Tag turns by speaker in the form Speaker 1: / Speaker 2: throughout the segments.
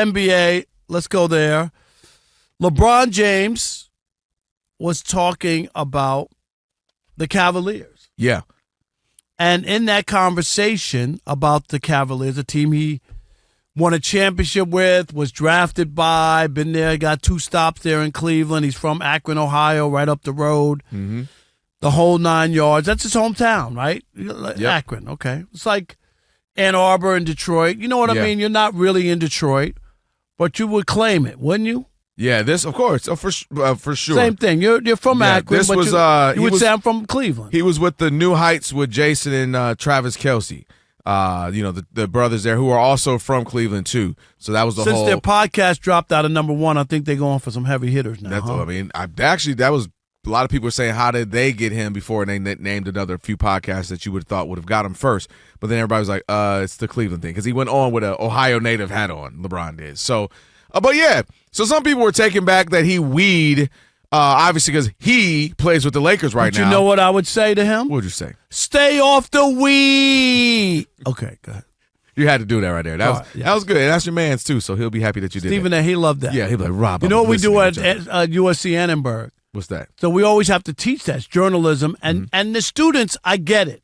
Speaker 1: NBA. Let's go there. LeBron James was talking about the Cavaliers.
Speaker 2: Yeah.
Speaker 1: And in that conversation about the Cavaliers, a team he won a championship with, was drafted by, been there, got 2 stops there in Cleveland. He's from Akron, Ohio, right up the road.
Speaker 2: Mm-hmm.
Speaker 1: The whole 9 yards. That's his hometown, right?
Speaker 2: Yep.
Speaker 1: Akron, okay. It's like Ann Arbor and Detroit. You know what I mean? You're not really in Detroit, but you would claim it, wouldn't you?
Speaker 2: Yeah, this, of course, for sure.
Speaker 1: Same thing. You're from Akron,
Speaker 2: this
Speaker 1: but
Speaker 2: was,
Speaker 1: you would say I'm from Cleveland.
Speaker 2: He was with the New Heights with Jason and Travis Kelce. The brothers there who are also from Cleveland, too. So that was the whole.
Speaker 1: Since their podcast dropped out of #1, I think they're going for some heavy hitters now.
Speaker 2: That's what I mean. That was a lot of people were saying, how did they get him before they named another few podcasts that you would have thought would have got him first. But then everybody was like, it's the Cleveland thing. Because he went on with an Ohio native hat on, LeBron did. So, but yeah. So some people were taken back that he weed, obviously because he plays with the Lakers right now.
Speaker 1: You know what I would say to him?
Speaker 2: What would you say?
Speaker 1: Stay off the weed. Okay, go ahead.
Speaker 2: You had to do that right there. That was good. And that's your man's, too, so he'll be happy that you did
Speaker 1: Stephen,
Speaker 2: that.
Speaker 1: he loved that.
Speaker 2: Yeah, he'll be like, Rob,
Speaker 1: you know what we do at USC Annenberg?
Speaker 2: What's that?
Speaker 1: So we always have to teach that. It's journalism. And the students, I get it.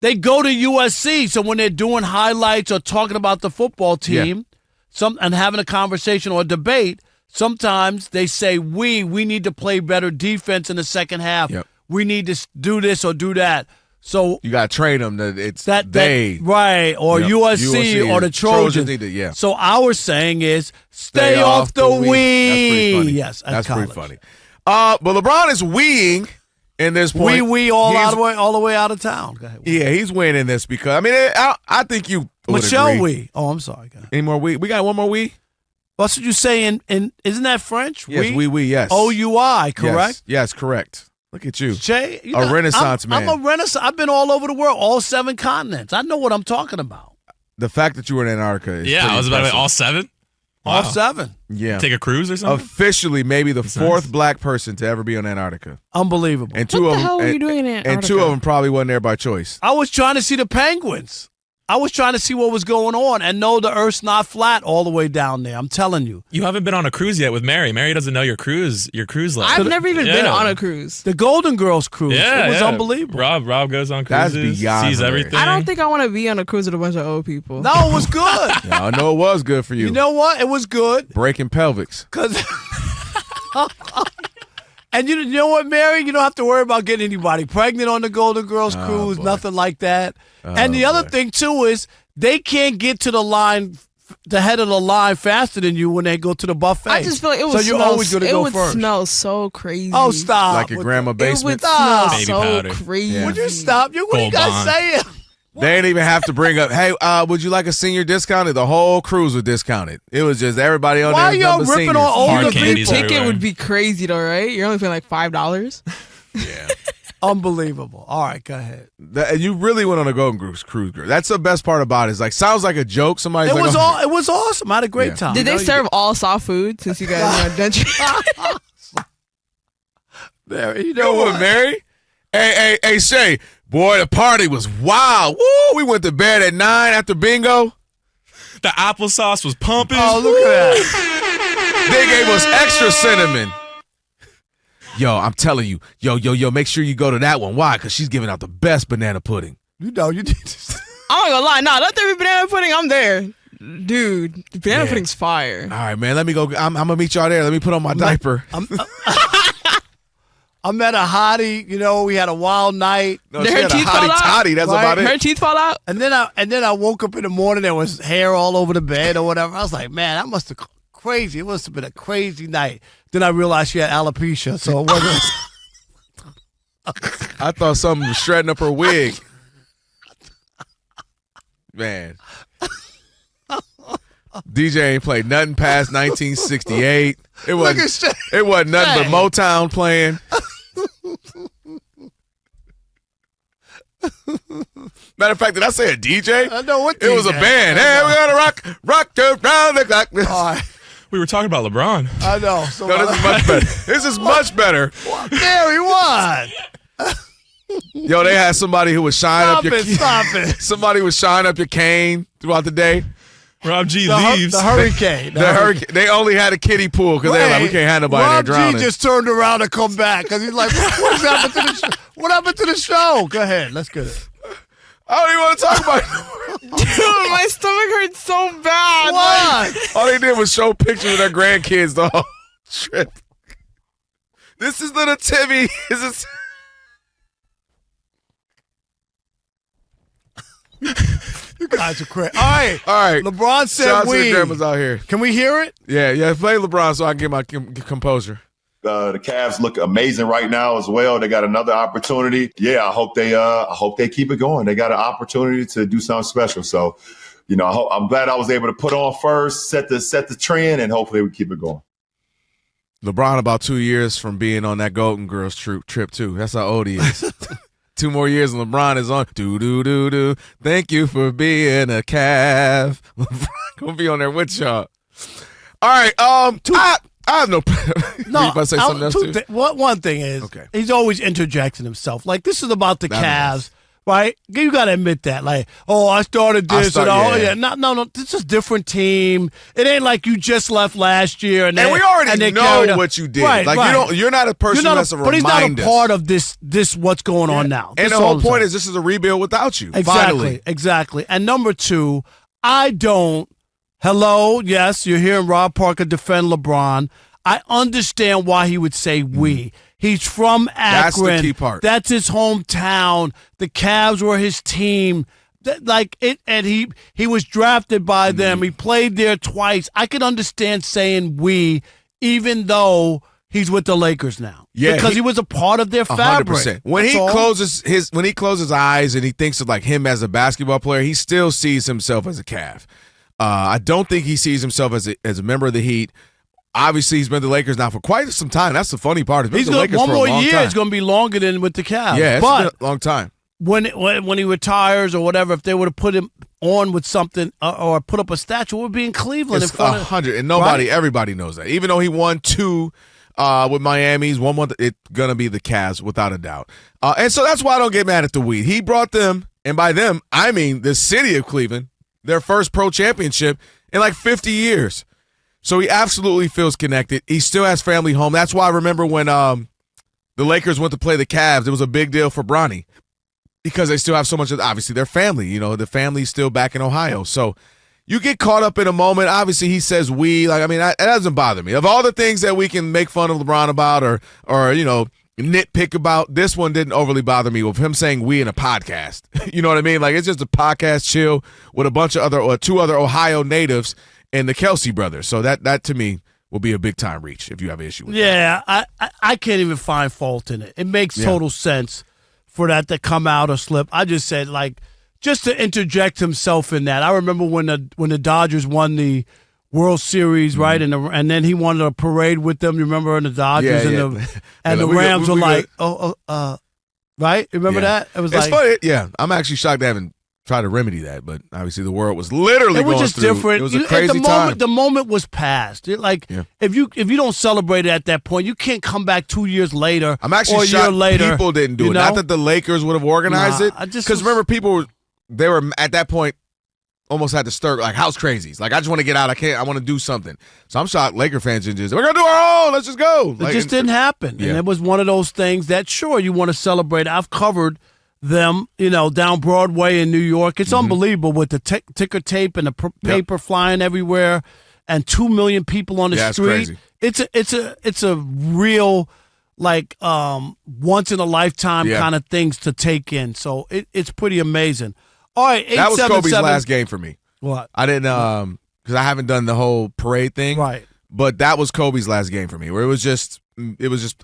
Speaker 1: They go to USC, so when they're doing highlights or talking about the football team and having a conversation or a debate, sometimes they say, we need to play better defense in the second half.
Speaker 2: Yep.
Speaker 1: We need to do this or do that. So
Speaker 2: you got to train them that it's
Speaker 1: right, or USC or the Trojans.
Speaker 2: Need to,
Speaker 1: So our saying is stay off the weed. Yes,
Speaker 2: that's pretty funny. But LeBron is weeing in this point.
Speaker 1: all the way out of town. Go ahead.
Speaker 2: Yeah, he's winning this because I think you.
Speaker 1: Michelle Wee. Oh, I'm sorry. Go ahead.
Speaker 2: Any more wee? We got one more wee.
Speaker 1: That's what you say in isn't that French?
Speaker 2: Yes, oui, yes.
Speaker 1: OUI, correct?
Speaker 2: Yes, correct. Look at you.
Speaker 1: Jay,
Speaker 2: a Renaissance man.
Speaker 1: I'm a Renaissance. I've been all over the world, all 7 continents. I know what I'm talking about.
Speaker 2: The fact that you were in Antarctica is
Speaker 3: I was about to say all 7? Wow.
Speaker 1: All 7.
Speaker 2: Yeah.
Speaker 3: Take a cruise or something?
Speaker 2: Officially, maybe the 4th black person to ever be on Antarctica.
Speaker 1: Unbelievable.
Speaker 2: And what
Speaker 4: the hell were you doing in Antarctica?
Speaker 2: And 2 of them probably wasn't there by choice.
Speaker 1: I was trying to see the penguins. I was trying to see what was going on and know the Earth's not flat all the way down there. I'm telling you.
Speaker 3: You haven't been on a cruise yet with Mary. Mary doesn't know your cruise life.
Speaker 4: I've never even been on a cruise.
Speaker 1: The Golden Girls cruise. It was unbelievable.
Speaker 3: Rob goes on cruises.
Speaker 2: That's beyond
Speaker 3: sees
Speaker 2: hilarious.
Speaker 3: everything.
Speaker 4: I don't think I want to be on a cruise with a bunch of old people.
Speaker 1: No, it was good.
Speaker 2: I know it was good for you.
Speaker 1: You know what? It was good.
Speaker 2: Breaking pelvics.
Speaker 1: And you know what, Mary? You don't have to worry about getting anybody pregnant on the Golden Girls cruise, nothing like that. And the other thing, too, is they can't get to the line, the head of the line faster than you when they go to the buffet.
Speaker 4: I just feel like it would
Speaker 1: so you're always going to go first.
Speaker 4: It would smell so crazy.
Speaker 1: Oh, stop.
Speaker 2: Like your grandma basement.
Speaker 4: It would smell
Speaker 3: Baby
Speaker 4: so
Speaker 3: powder.
Speaker 4: crazy.
Speaker 2: Yeah.
Speaker 1: Would you stop? What are you guys saying?
Speaker 2: They didn't even have to bring up, hey, would you like a senior discount? The whole cruise was discounted. It was just everybody on there.
Speaker 1: Why are y'all ripping on older people?
Speaker 4: Ticket would be crazy though, right? You're only paying like $5.
Speaker 2: Yeah.
Speaker 1: Unbelievable. All right, go ahead.
Speaker 2: And you really went on a Golden Cruise. That's the best part about it. It's like, sounds like a joke. Somebody's
Speaker 1: it
Speaker 2: like,
Speaker 1: was it was awesome. I had a great time.
Speaker 4: Did they serve all soft food since you guys are dentures?
Speaker 1: Mary, you know what,
Speaker 2: Mary? Hey, Shay. Boy, the party was wild. Woo! We went to bed at 9 after bingo.
Speaker 3: The applesauce was pumping.
Speaker 1: Oh, look at that.
Speaker 2: They gave us extra cinnamon. Yo, I'm telling you. Yo, make sure you go to that one. Why? Because she's giving out the best banana pudding.
Speaker 1: You know, you did.
Speaker 4: I'm not gonna lie. Nah, let there be banana pudding. I'm there. Dude, banana pudding's fire. All
Speaker 2: right, man. Let me go. I'm going to meet y'all there. Let me put on my diaper.
Speaker 1: I met a hottie, we had a wild night.
Speaker 2: No, she had a hottie toddy. That's about it.
Speaker 4: Her teeth fall out?
Speaker 1: And then I woke up in the morning, there was hair all over the bed or whatever. I was like, man, that must have crazy. It must have been a crazy night. Then I realized she had alopecia, so it wasn't.
Speaker 2: I thought something was shredding up her wig. Man. DJ ain't played nothing past 1968. It wasn't nothing but Motown playing. Matter of fact, did I say a DJ?
Speaker 1: I know what DJ.
Speaker 2: It was a band. Hey, we're gonna rock around the clock.
Speaker 1: All right.
Speaker 3: We were talking about LeBron.
Speaker 1: I know. So
Speaker 2: no, this is much better. This is much better.
Speaker 1: Mary, what?
Speaker 2: Yo, they had somebody who was shining up your
Speaker 1: Stop it.
Speaker 2: Somebody was shining up your cane throughout the day.
Speaker 3: Rob G
Speaker 1: The
Speaker 3: leaves.
Speaker 1: hurricane.
Speaker 2: The hurricane. They only had a kiddie pool because they were like, we can't have nobody in there
Speaker 1: Rob
Speaker 2: drowning.
Speaker 1: G just turned around and come back because he's like, what happened to the show? Go ahead. Let's get it.
Speaker 2: I don't even want to talk about it.
Speaker 4: Dude, my stomach hurts so bad.
Speaker 1: What?
Speaker 2: All they did was show pictures of their grandkids the whole trip. This is little Timmy.
Speaker 1: You guys are crazy. All right. LeBron said
Speaker 2: Shout out to
Speaker 1: we.
Speaker 2: the grandmas out here.
Speaker 1: Can we hear it?
Speaker 2: Yeah. Play LeBron so I can get my composure.
Speaker 5: The Cavs look amazing right now as well. They got another opportunity. Yeah, I hope they keep it going. They got an opportunity to do something special. So, I'm glad I was able to put on first, set the trend, and hopefully we keep it going.
Speaker 2: LeBron about 2 years from being on that Golden Girls trip too. That's how old he is. 2 more years and LeBron is on. Do. Thank you for being a Cav. LeBron gonna be on there with y'all. All right. I have no.
Speaker 1: No,
Speaker 2: you about to say something else too?
Speaker 1: One thing is, he's always interjecting himself. Like, this is about the
Speaker 2: That
Speaker 1: Cavs, right? You got to admit that. Like, I started this. No, this is a different team. It ain't like you just left last year. And
Speaker 2: we already know what you did.
Speaker 1: Right.
Speaker 2: You're not a person who has to remind us.
Speaker 1: But he's not a part of this what's going on now.
Speaker 2: And the whole point is this is a rebuild without you. Finally.
Speaker 1: Exactly. And number two, hello, yes, you're hearing Rob Parker defend LeBron. I understand why he would say we. He's from Akron.
Speaker 2: That's the key part.
Speaker 1: That's his hometown. The Cavs were his team. And he was drafted by them. He played there twice. I could understand saying we, even though he's with the Lakers now.
Speaker 2: Yeah,
Speaker 1: because he was a part of their fabric.
Speaker 2: 100%. When he closes his eyes and he thinks of like him as a basketball player, he still sees himself as a Cav. I don't think he sees himself as a member of the Heat. Obviously, he's been to the Lakers now for quite some time. That's the funny part.
Speaker 1: He's
Speaker 2: the Lakers
Speaker 1: one
Speaker 2: for a
Speaker 1: more
Speaker 2: long
Speaker 1: year.
Speaker 2: time.
Speaker 1: It's going to be longer than with the Cavs.
Speaker 2: Yeah, it's been a long time.
Speaker 1: When he retires or whatever, if they would have put him on with something or put up a statue, it would be in Cleveland.
Speaker 2: It's 100, and everybody knows that. Even though he won 2 with Miami, he's won 1. It's going to be the Cavs without a doubt. And so that's why I don't get mad at the weed. He brought them, and by them, I mean the city of Cleveland, their first pro championship in like 50 years. So he absolutely feels connected. He still has family home. That's why I remember when the Lakers went to play the Cavs, it was a big deal for Bronny because they still have so much of, obviously, their family. The family's still back in Ohio. So you get caught up in a moment. Obviously, he says we. It doesn't bother me. Of all the things that we can make fun of LeBron about or nitpick about, this one didn't overly bother me with him saying we in a podcast. You know what I mean? Like, it's just a podcast chill with a bunch of 2 other Ohio natives and the Kelce brothers. So that to me will be a big time reach if you have an issue with that.
Speaker 1: I can't even find fault in it. It makes total sense for that to come out or slip. I just said, just to interject himself in that. I remember when the Dodgers won the World Series, right? And then he wanted a parade with them. You remember, and the Dodgers the Rams were like, right? Remember that? It was
Speaker 2: it's funny. Yeah, I'm actually shocked they haven't tried to remedy that, but obviously the world was literally
Speaker 1: it was
Speaker 2: going
Speaker 1: just
Speaker 2: through.
Speaker 1: different.
Speaker 2: It was a crazy time.
Speaker 1: The moment was past. If you don't celebrate it at that point, you can't come back 2 years later.
Speaker 2: I'm actually
Speaker 1: or a
Speaker 2: shocked
Speaker 1: year later,
Speaker 2: people didn't do it. Not that the Lakers would have organized it, because remember, people they were at that point almost had to stir like house crazies. Like, I just want to get out. I want to do something. So I'm shocked Laker fans didn't we're gonna do our own. Let's just go.
Speaker 1: It just didn't happen. Yeah. And it was one of those things that sure you want to celebrate. I've covered them, down Broadway in New York. It's unbelievable with the ticker tape and the paper flying everywhere, and 2 million people on the street. It's a real once in a lifetime kind of things to take in. So it's pretty amazing. All right,
Speaker 2: that was Kobe's last game for me.
Speaker 1: What?
Speaker 2: I didn't because I haven't done the whole parade thing.
Speaker 1: Right.
Speaker 2: But that was Kobe's last game for me, where it was just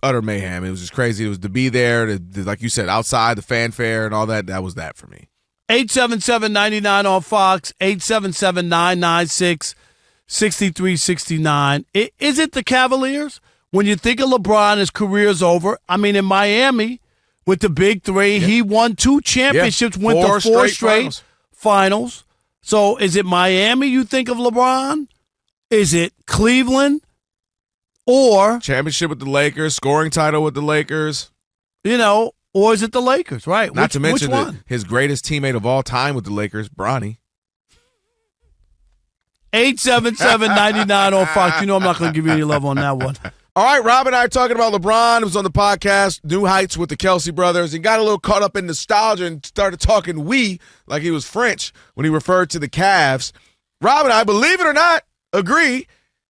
Speaker 2: utter mayhem. It was just crazy. It was to be there, like you said, outside, the fanfare and all that. That was that for me.
Speaker 1: 877-99 on Fox, 877-996-6369. Is it the Cavaliers? When you think of LeBron, his career's over. I mean, in Miami, with the big 3, he won 2 championships, went to 4 straight finals. So is it Miami you think of LeBron? Is it Cleveland? Or
Speaker 2: championship with the Lakers, scoring title with the Lakers.
Speaker 1: Or is it the Lakers, right?
Speaker 2: Not to mention
Speaker 1: which one?
Speaker 2: His greatest teammate of all time with the Lakers, Bronny.
Speaker 1: 877-99 on Fox. You know I'm not going to give you any love on that one.
Speaker 2: All right, Rob and I are talking about LeBron, who was on the podcast, New Heights with the Kelce brothers, and got a little caught up in nostalgia and started talking like he was French when he referred to the Cavs. Rob and I, believe it or not, agree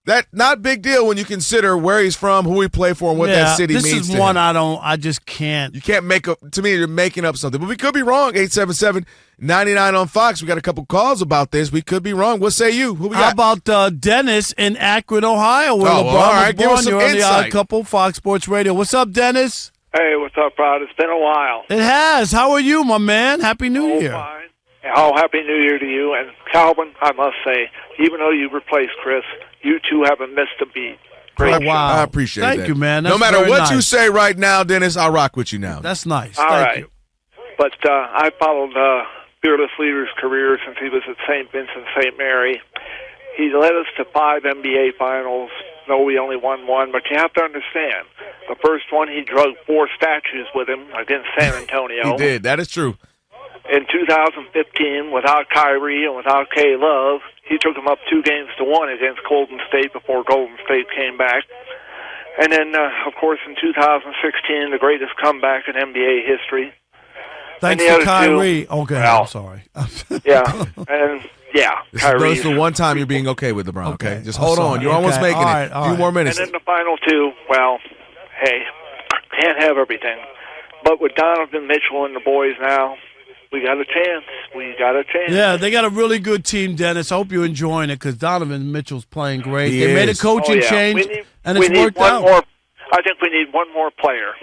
Speaker 2: that not big deal when you consider where he's from, who he played for, and what that city means to him.
Speaker 1: This is one I just can't.
Speaker 2: You can't make up, to me, you're making up something. But we could be wrong. 877-99 on Fox. We got a couple calls about this. We could be wrong. What say you? Who we got?
Speaker 1: How about Dennis in Akron, Ohio, where LeBron
Speaker 2: all right.
Speaker 1: was
Speaker 2: Give us
Speaker 1: born?
Speaker 2: some
Speaker 1: You're on the
Speaker 2: insight.
Speaker 1: Odd Couple, Fox Sports Radio. What's up, Dennis?
Speaker 6: Hey, what's up, Rod? It's been a while.
Speaker 1: It has. How are you, my man? Happy New Year.
Speaker 6: Fine. Oh, Happy New Year to you. And Calvin, I must say, even though you replaced Chris, you two haven't missed a beat. Great show.
Speaker 1: Wow.
Speaker 2: I appreciate that.
Speaker 1: Thank you, man.
Speaker 2: No
Speaker 1: That's
Speaker 2: matter
Speaker 1: very
Speaker 2: what
Speaker 1: nice.
Speaker 2: you say right now, Dennis, I'll rock with you now.
Speaker 1: That's nice.
Speaker 6: All
Speaker 1: Thank
Speaker 6: right.
Speaker 1: you.
Speaker 6: But I followed Fearless Leader's career since he was at St. Vincent St. Mary. He led us to 5 NBA finals, though we only won 1. But you have to understand, the first one, he drug 4 statues with him against San Antonio.
Speaker 2: He did. That is true.
Speaker 6: In 2015, without Kyrie and without K-Love, he took them up 2-1 against Golden State before Golden State came back. And then, of course, in 2016, the greatest comeback in NBA history.
Speaker 1: Thanks
Speaker 6: And the
Speaker 1: to
Speaker 6: other two-
Speaker 1: Kyrie. Okay,
Speaker 6: Well,
Speaker 1: I'm sorry.
Speaker 6: Yeah, and yeah, Kyrie.
Speaker 2: This is the one time you're being okay with LeBron, okay?
Speaker 1: Okay.
Speaker 2: Just hold
Speaker 1: I'm
Speaker 2: on.
Speaker 1: sorry.
Speaker 2: You're almost
Speaker 1: Okay.
Speaker 2: making
Speaker 1: All
Speaker 2: it.
Speaker 1: right,
Speaker 2: A
Speaker 1: all
Speaker 2: few
Speaker 1: right.
Speaker 2: more
Speaker 6: And
Speaker 2: minutes.
Speaker 6: then the final two, well, hey, can't have everything. But with Donovan Mitchell and the boys now, we got a chance. We got a chance.
Speaker 1: Yeah, they got a really good team, Dennis. I hope you're enjoying it because Donovan Mitchell's playing great.
Speaker 2: He
Speaker 1: They made a
Speaker 2: is.
Speaker 1: coaching
Speaker 6: Oh, yeah.
Speaker 1: change,
Speaker 6: We need-
Speaker 1: and
Speaker 6: we
Speaker 1: it's
Speaker 6: need
Speaker 1: worked
Speaker 6: one
Speaker 1: out.
Speaker 6: more. I think we need one more player.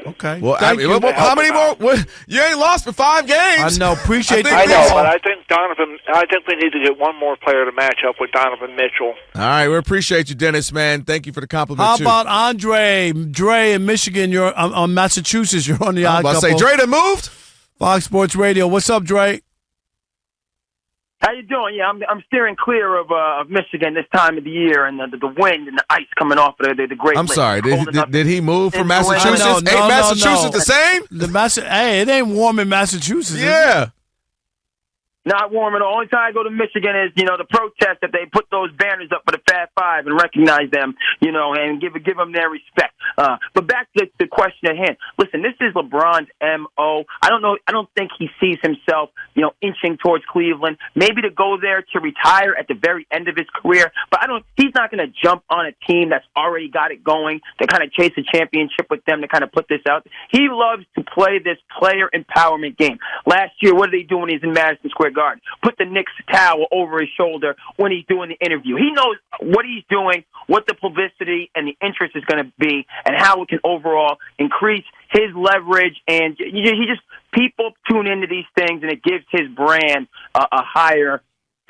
Speaker 1: Okay.
Speaker 2: Well,
Speaker 1: Thank you.
Speaker 2: how many more? You ain't lost for 5 games.
Speaker 1: I know. Appreciate
Speaker 2: I
Speaker 6: I
Speaker 1: the
Speaker 6: know,
Speaker 1: call.
Speaker 6: but I think we need to get one more player to match up with Donovan Mitchell.
Speaker 2: All right, we appreciate you, Dennis, man. Thank you for the compliment,
Speaker 1: How
Speaker 2: too.
Speaker 1: about Dre in Michigan? You're on Massachusetts. You're on the
Speaker 2: I'm
Speaker 1: Odd
Speaker 2: about to
Speaker 1: Couple.
Speaker 2: say, Dre done moved?
Speaker 1: Fox Sports Radio. What's up, Dre?
Speaker 7: How you doing? Yeah, I'm steering clear of Michigan this time of the year, and the wind and the ice coming off of the Great
Speaker 2: I'm
Speaker 7: Lakes.
Speaker 2: sorry.
Speaker 7: Cold enough.
Speaker 2: Did he move from
Speaker 7: No,
Speaker 2: Massachusetts?
Speaker 1: no,
Speaker 2: Ain't
Speaker 1: no,
Speaker 2: Massachusetts
Speaker 1: no.
Speaker 2: the same?
Speaker 1: Hey, it ain't warm in Massachusetts. is it?
Speaker 2: Yeah.
Speaker 7: Not warm at all. Only time I go to Michigan is, the protest that they put those banners up for the Fat Five and recognize them, and give them their respect. But back to the question at hand. Listen, this is LeBron's MO. I don't think he sees himself, inching towards Cleveland. Maybe to go there to retire at the very end of his career. But he's not going to jump on a team that's already got it going to kind of chase a championship with them to kind of put this out. He loves to play this player empowerment game. Last year, what did he do when he's in Madison Square Garden? Put the Knicks towel over his shoulder when he's doing the interview. He knows what he's doing, what the publicity and the interest is going to be, and how it can overall increase his leverage. And people tune into these things, and it gives his brand a higher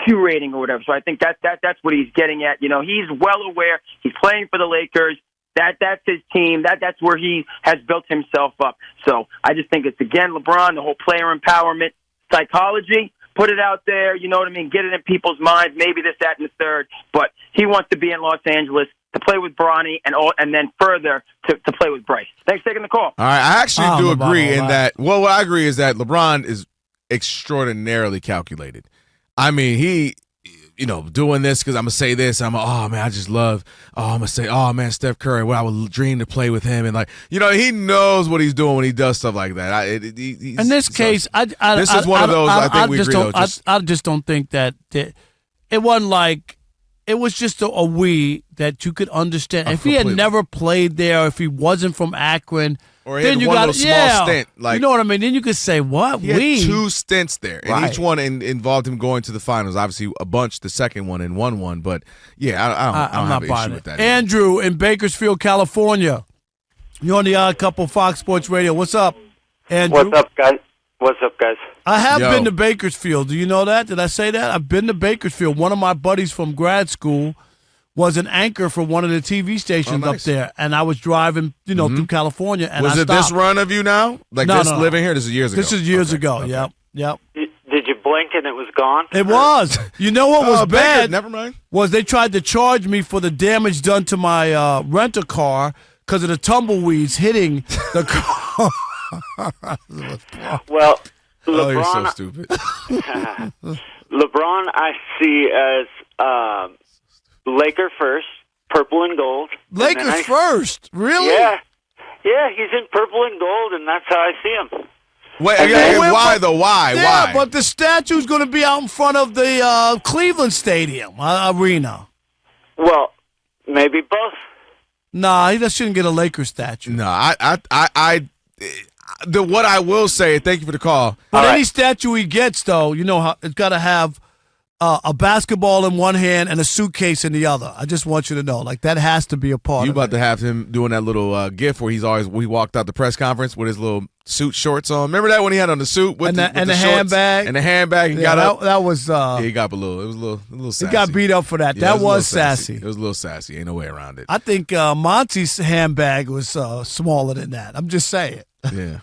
Speaker 7: Q rating or whatever. So I think that's what he's getting at. He's well aware. He's playing for the Lakers. That's his team. That's where he has built himself up. So I just think it's, again, LeBron, the whole player empowerment psychology. Put it out there, you know what I mean? Get it in people's minds, maybe this, that, and the third. But he wants to be in Los Angeles to play with Bronny and then further to play with Bryce. Thanks for taking the call.
Speaker 2: All right, I actually
Speaker 1: I
Speaker 2: do
Speaker 1: don't know
Speaker 2: agree
Speaker 1: about all
Speaker 2: in
Speaker 1: that.
Speaker 2: what I agree is that LeBron is extraordinarily calculated. I mean, he, doing this because I'm going to say this. I'm going to say, oh, man, Steph Curry, well, I would dream to play with him. And, he knows what he's doing when he does stuff like that.
Speaker 1: In this case,
Speaker 2: this is one of those I think we agree, though.
Speaker 1: I just don't think that it wasn't like it was just a we that you could understand. If he had
Speaker 2: completely.
Speaker 1: never played there, if he wasn't from Akron,
Speaker 2: Or he
Speaker 1: then
Speaker 2: had
Speaker 1: you
Speaker 2: one
Speaker 1: got
Speaker 2: little small stint.
Speaker 1: you know what I mean? Then you could say, what?
Speaker 2: He had 2 stints there, and
Speaker 1: Right.
Speaker 2: each one involved him going to the finals. Obviously, a bunch, the second one, and won one. But, yeah, I don't
Speaker 1: I'm
Speaker 2: have
Speaker 1: not
Speaker 2: an
Speaker 1: buying
Speaker 2: issue
Speaker 1: it.
Speaker 2: with that.
Speaker 1: Andrew in Bakersfield, California. You're on the Odd Couple Fox Sports Radio. What's up, Andrew?
Speaker 8: What's up, guys?
Speaker 1: I have
Speaker 2: Yo.
Speaker 1: been to Bakersfield. Do you know that? Did I say that? I've been to Bakersfield. One of my buddies from grad school was an anchor for one of the TV stations
Speaker 2: Oh,
Speaker 1: up
Speaker 2: nice.
Speaker 1: there, and I was driving, through California, and
Speaker 2: Was
Speaker 1: I
Speaker 2: it this
Speaker 1: stopped.
Speaker 2: run of you now? Like
Speaker 1: No,
Speaker 2: this
Speaker 1: no.
Speaker 2: living here? This is years ago.
Speaker 1: This is years
Speaker 2: Okay,
Speaker 1: ago.
Speaker 2: okay.
Speaker 1: Yep.
Speaker 8: Did you blink and it was gone?
Speaker 1: It was. You know what was
Speaker 2: Oh, Baker,
Speaker 1: bad?
Speaker 2: never mind.
Speaker 1: Was they tried to charge me for the damage done to my renter car because of the tumbleweeds hitting the car.
Speaker 8: Well,
Speaker 2: Oh, you're so
Speaker 8: LeBron,
Speaker 2: stupid.
Speaker 8: LeBron, I see as Laker first, purple and gold.
Speaker 1: Lakers first? Really?
Speaker 8: Yeah. Yeah, he's in purple and gold, and that's how I see him.
Speaker 2: Wait, why though? Why?
Speaker 1: Yeah,
Speaker 2: Why?
Speaker 1: but the statue's going to be out in front of the Cleveland Stadium arena.
Speaker 8: Well, maybe both.
Speaker 1: Nah, he just shouldn't get a Lakers statue.
Speaker 2: No, what I will say, thank you for the call.
Speaker 1: But any statue he gets, though, you know how it's got to have a basketball in one hand and a suitcase in the other. I just want you to know, like that has to be a part.
Speaker 2: You
Speaker 1: of
Speaker 2: about
Speaker 1: it.
Speaker 2: to have him doing that little gif where he walked out the press conference with his little suit shorts on. Remember that when he had on the suit with
Speaker 1: and the
Speaker 2: shorts?
Speaker 1: handbag
Speaker 2: And the handbag. He
Speaker 1: yeah,
Speaker 2: got up.
Speaker 1: That was.
Speaker 2: Yeah, he got a little. It was a little sassy.
Speaker 1: He got beat up for that.
Speaker 2: Yeah,
Speaker 1: that was sassy.
Speaker 2: It was a little sassy. Ain't no way around it.
Speaker 1: I think Monty's handbag was smaller than that. I'm just saying.
Speaker 2: Yeah.